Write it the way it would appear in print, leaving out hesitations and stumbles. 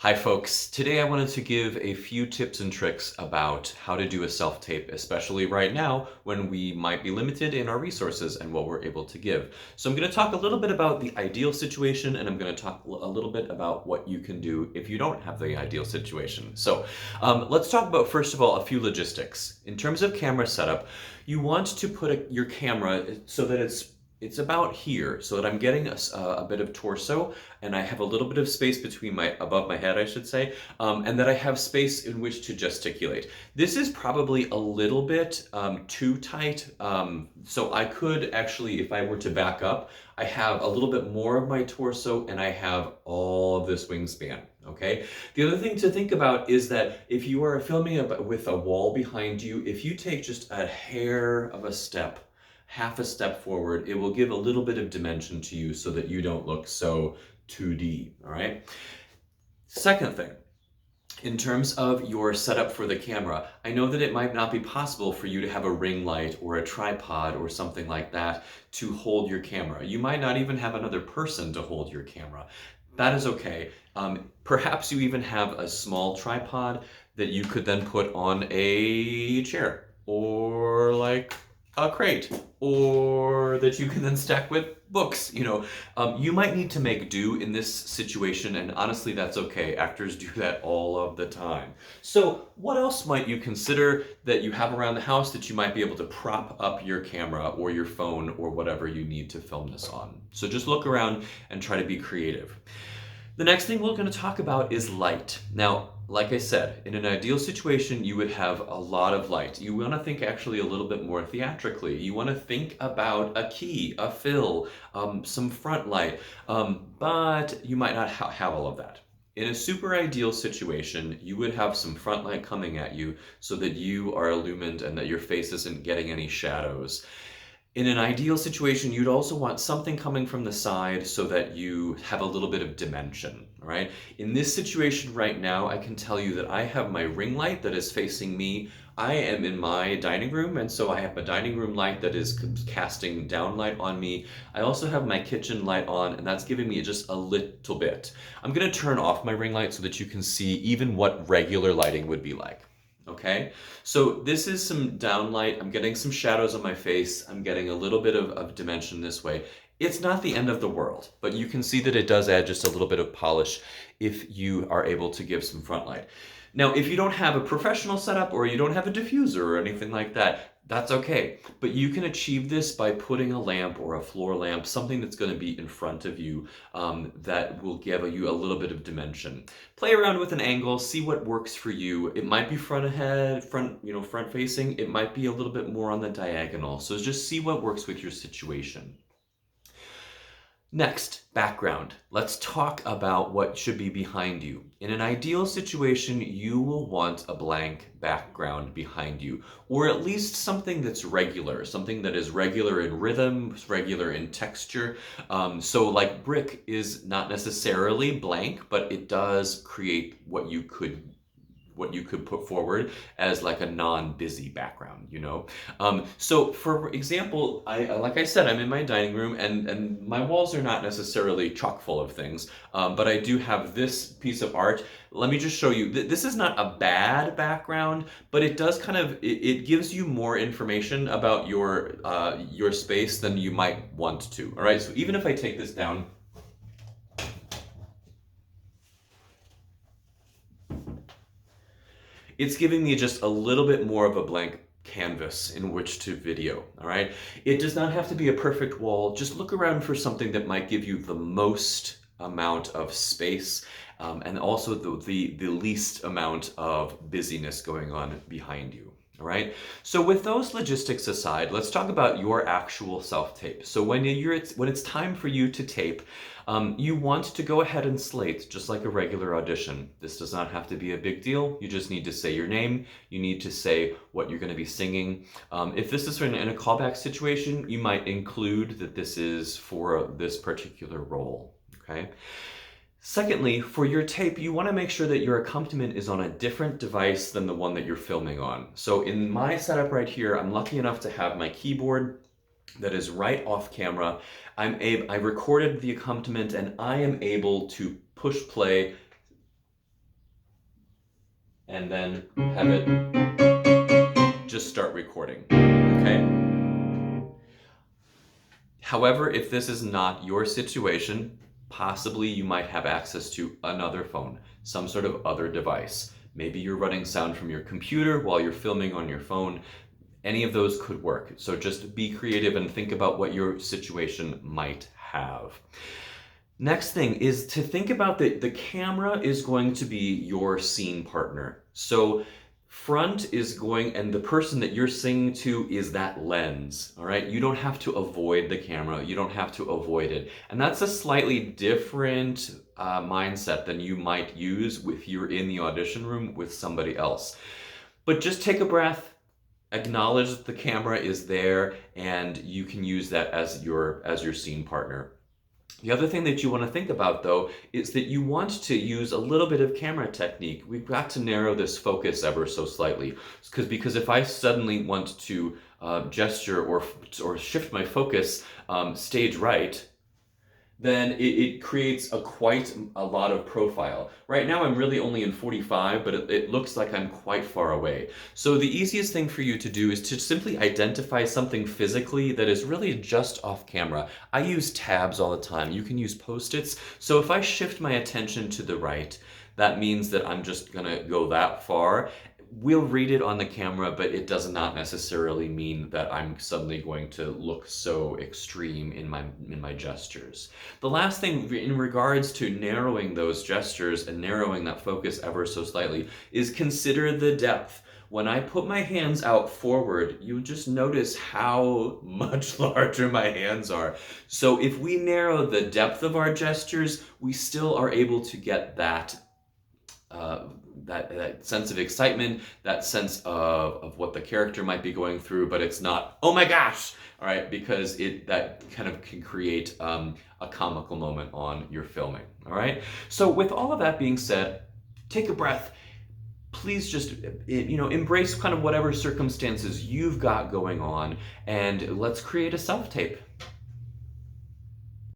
Hi folks, today I wanted to give a few tips and tricks about how to do a self-tape, especially right now when we might be limited in our resources and what we're able to give. So I'm going to talk a little bit about the ideal situation, and I'm going to talk a little bit about what you can do if you don't have the ideal situation. So let's talk about, first of all, a few logistics. In terms of camera setup, you want to put your camera so that it's about here, so that I'm getting a bit of torso, and I have a little bit of space between above my head, I should say, and that I have space in which to gesticulate. This is probably a little bit too tight, so I could actually, if I were to back up, I have a little bit more of my torso, and I have all of this wingspan. Okay. The other thing to think about is that if you are filming with a wall behind you, if you take just a hair of a step, half a step forward, it will give a little bit of dimension to you so that you don't look so 2D, all right? Second thing, in terms of your setup for the camera, I know that it might not be possible for you to have a ring light or a tripod or something like that to hold your camera. You might not even have another person to hold your camera. That is okay. Perhaps you even have a small tripod that you could then put on a chair or like a crate, or that you can then stack with books. You might need to make do in this situation, and honestly, that's okay. Actors do that all of the time. So what else might you consider that you have around the house that you might be able to prop up your camera or your phone or whatever you need to film this on? So just look around and try to be creative. The next thing we're going to talk about is light. Now, like I said, in an ideal situation, you would have a lot of light. You want to think actually a little bit more theatrically. You want to think about a key, a fill, some front light, but you might not have all of that. In a super ideal situation, you would have some front light coming at you so that you are illumined and that your face isn't getting any shadows. In an ideal situation, you'd also want something coming from the side so that you have a little bit of dimension, all right? In this situation right now, I can tell you that I have my ring light that is facing me. I am in my dining room, and so I have a dining room light that is casting down light on me. I also have my kitchen light on, and that's giving me just a little bit. I'm gonna turn off my ring light so that you can see even what regular lighting would be like. Okay, so this is some downlight. I'm getting some shadows on my face. I'm getting a little bit of dimension this way. It's not the end of the world, but you can see that it does add just a little bit of polish if you are able to give some front light. Now, if you don't have a professional setup or you don't have a diffuser or anything like that, that's okay. But you can achieve this by putting a lamp or a floor lamp, something that's going to be in front of you, that will give you a little bit of dimension. Play around with an angle, see what works for you. It might be front facing. It might be a little bit more on the diagonal. So just see what works with your situation. Next, background. Let's talk about what should be behind you. In an ideal situation, you will want a blank background behind you, or at least something that's regular, something that is regular in rhythm, regular in texture. So like brick is not necessarily blank, but it does create what you could put forward as like a non-busy background. So for example, like I said, I'm in my dining room, and my walls are not necessarily chock full of things, but I do have this piece of art. Let me just show you. This is not a bad background, but it does it gives you more information about your space than you might want to. All right, so even if I take this down, it's giving me just a little bit more of a blank canvas in which to video, all right? It does not have to be a perfect wall. Just look around for something that might give you the most amount of space, and also the least amount of busyness going on behind you. All right. So with those logistics aside, let's talk about your actual self-tape. So when it's time for you to tape, you want to go ahead and slate just like a regular audition. This does not have to be a big deal. You just need to say your name. You need to say what you're going to be singing. If this is in a callback situation, you might include that this is for this particular role. Okay. Secondly, for your tape, you want to make sure that your accompaniment is on a different device than the one that you're filming on. So in my setup right here, I'm lucky enough to have my keyboard that is right off camera. I recorded the accompaniment, and I am able to push play and then have it just start recording, okay? However, if this is not your situation, possibly you might have access to another phone, some sort of other device. Maybe you're running sound from your computer while you're filming on your phone. Any of those could work. So just be creative and think about what your situation might have. Next thing is to think about the camera is going to be your scene partner. So front is going, and the person that you're singing to is that lens, all right? You don't have to avoid the camera. You don't have to avoid it. And that's a slightly different mindset than you might use if you're in the audition room with somebody else. But just take a breath, acknowledge that the camera is there, and you can use that as your scene partner. The other thing that you want to think about, though, is that you want to use a little bit of camera technique. We've got to narrow this focus ever so slightly, because if I suddenly want to gesture or shift my focus stage right, then it creates quite a lot of profile. Right now I'm really only in 45, but it looks like I'm quite far away. So the easiest thing for you to do is to simply identify something physically that is really just off camera. I use tabs all the time. You can use Post-its. So if I shift my attention to the right, that means that I'm just gonna go that far. We'll read it on the camera, but it does not necessarily mean that I'm suddenly going to look so extreme in my gestures. The last thing in regards to narrowing those gestures and narrowing that focus ever so slightly is consider the depth. When I put my hands out forward, you just notice how much larger my hands are. So if we narrow the depth of our gestures, we still are able to get that sense of excitement, that sense of what the character might be going through, but it's not, oh my gosh, all right, because that kind of can create a comical moment on your filming, all right? So with all of that being said, take a breath. Please just, embrace kind of whatever circumstances you've got going on, and let's create a self-tape.